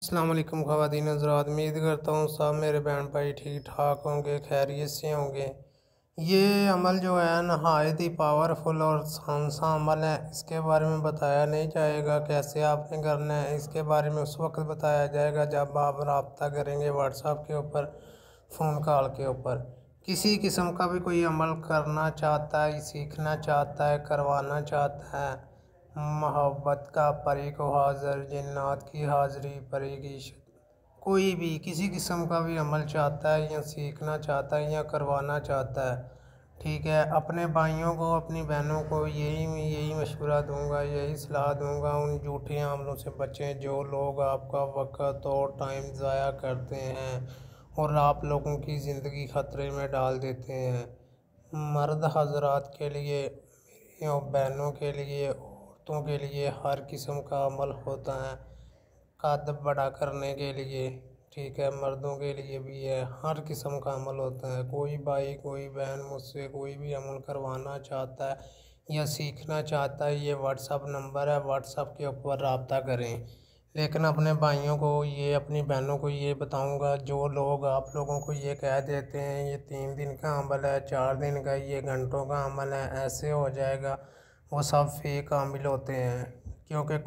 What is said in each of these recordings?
अस्सलाम वालेकुम ख़वातीन हज़रात, उम्मीद करता हूँ सब मेरे बहन भाई ठीक ठाक होंगे, खैरियत से होंगे। ये अमल जो है नहायत ही पावरफुल और आसान सा अमल है। इसके बारे में बताया नहीं जाएगा कैसे आपने करना है। इसके बारे में उस वक्त बताया जाएगा जब आप रब्ता करेंगे व्हाट्सएप के ऊपर, फ़ोन कॉल के ऊपर। किसी किस्म का भी कोई अमल करना चाहता है, सीखना चाहता है, करवाना चाहता है, मोहब्बत का परी को हाज़िर, जिन्नात की हाज़िरी, परी की कोई भी किसी किस्म का भी अमल चाहता है या सीखना चाहता है या करवाना चाहता है, ठीक है। अपने भाइयों को, अपनी बहनों को यही मशवरा दूंगा, यही सलाह दूंगा, उन झूठे अमलों से बचें जो लोग आपका वक़्त और टाइम ज़ाया करते हैं और आप लोगों की ज़िंदगी ख़तरे में डाल देते हैं। मर्द हज़रात के लिए, मेरी बहनों के लिए, औरतों के लिए हर किस्म का अमल होता है कद बड़ा करने के लिए, ठीक है। मर्दों के लिए भी है, हर किस्म का अमल होता है। कोई भाई कोई बहन मुझसे कोई भी अमल करवाना चाहता है या सीखना चाहता है, ये व्हाट्सअप नंबर है, व्हाट्सअप के ऊपर रब्ता करें। लेकिन अपने भाइयों को ये, अपनी बहनों को ये बताऊंगा, जो लोग आप लोगों को ये कह देते हैं ये 3 दिन का अमल है, 4 दिन का, ये घंटों का अमल है, ऐसे हो जाएगा, वो सब फेक अमल होते हैं। क्योंकि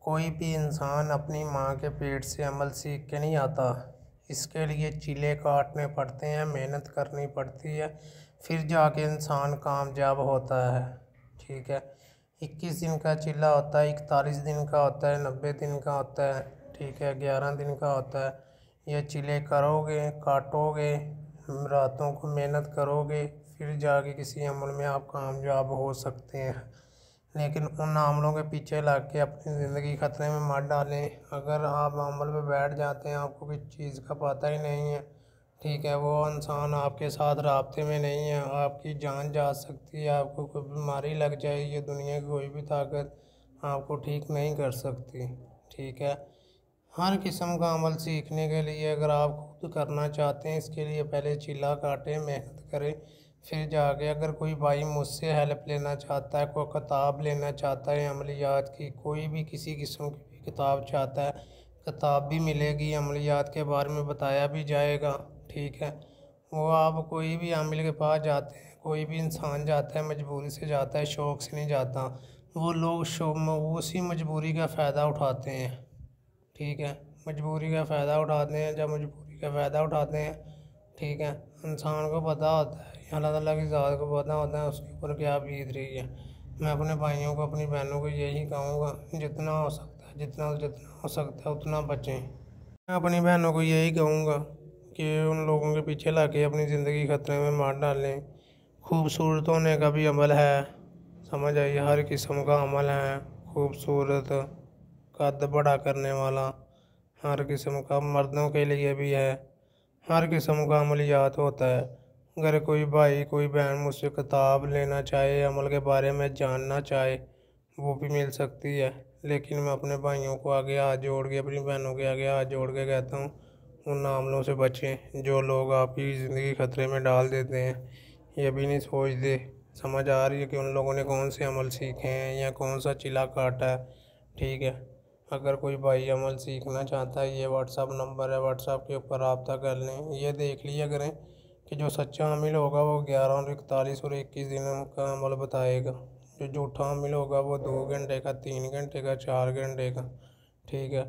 कोई भी इंसान अपनी माँ के पेट से अमल सीख के नहीं आता। इसके लिए चीले काटने पड़ते हैं, मेहनत करनी पड़ती है, फिर जाके इंसान कामयाब होता है, ठीक है। 21 दिन का चिल्ला होता है, 41 दिन का होता है, 90 दिन का होता है, ठीक है, 11 दिन का होता है। ये चिल्ले करोगे, काटोगे, रातों को मेहनत करोगे, फिर जाके किसी अमल में आप कामयाब हो सकते हैं। लेकिन उन अमलों के पीछे लग के अपनी ज़िंदगी ख़तरे में मत डालें। अगर आप अमल पे बैठ जाते हैं, आपको किसी चीज़ का पता ही नहीं है, ठीक है, वो इंसान आपके साथ राब्ते में नहीं है, आपकी जान जा सकती है, आपको कोई बीमारी लग जाएगी, दुनिया की कोई भी ताकत आपको ठीक नहीं कर सकती, ठीक है। हर किस्म का अमल सीखने के लिए अगर आप खुद करना चाहते हैं, इसके लिए पहले चिल्ला काटें, मेहनत करें, फिर जाके अगर कोई भाई मुझसे हेल्प लेना चाहता है, कोई किताब लेना चाहता है अमलियात की, कोई भी किसी किस्म की भी किताब चाहता है, किताब भी मिलेगी, अमलियात के बारे में बताया भी जाएगा, ठीक है। वो आप कोई भी आमिल के पास जाते हैं, कोई भी इंसान जाता है मजबूरी से जाता है, शौक़ से नहीं जाता। वो लोग उसी मजबूरी का फ़ायदा उठाते हैं, ठीक है। मजबूरी का फ़ायदा उठाते हैं, जब मजबूरी का फ़ायदा उठाते हैं, ठीक है, इंसान को पता होता है, अल्लाह ताला की ज़ात को पता होता है उसके ऊपर क्या बीत रही है। मैं अपने भाइयों को, अपनी बहनों को यही कहूँगा, जितना हो सकता है, जितना जितना हो सकता है उतना बचें। मैं अपनी बहनों को यही कहूँगा कि उन लोगों के पीछे लग के अपनी ज़िंदगी ख़तरे में मत डालें। खूबसूरत होने का भी अमल है, समझ आइए, हर किस्म का अमल है खूबसूरत, कद बड़ा करने वाला, हर किस्म का, मर्दों के लिए भी है, हर किस्म का अमलियात होता है। अगर कोई भाई कोई बहन मुझसे किताब लेना चाहे, अमल के बारे में जानना चाहे, वो भी मिल सकती है। लेकिन मैं अपने भाइयों को आगे हाथ जोड़ के, अपनी बहनों के आगे हाथ जोड़ के कहता हूँ, उन अमलों से बचें जो लोग आपकी ज़िंदगी ख़तरे में डाल देते हैं। ये भी नहीं सोचते, समझ आ रही है कि उन लोगों ने कौन से अमल सीखे हैं या कौन सा चिल्ला काटा है, ठीक है। अगर कोई भाई अमल सीखना चाहता है, ये व्हाट्सअप नंबर है, व्हाट्सअप के ऊपर रब्ता कर लें। ये देख लिया करें कि जो सच्चा अमील होगा वो 11 और 41 और 21 दिनों का अमल बताएगा, जो झूठा अमील होगा वो 2 घंटे का, 3 घंटे का, 4 घंटे का, ठीक है।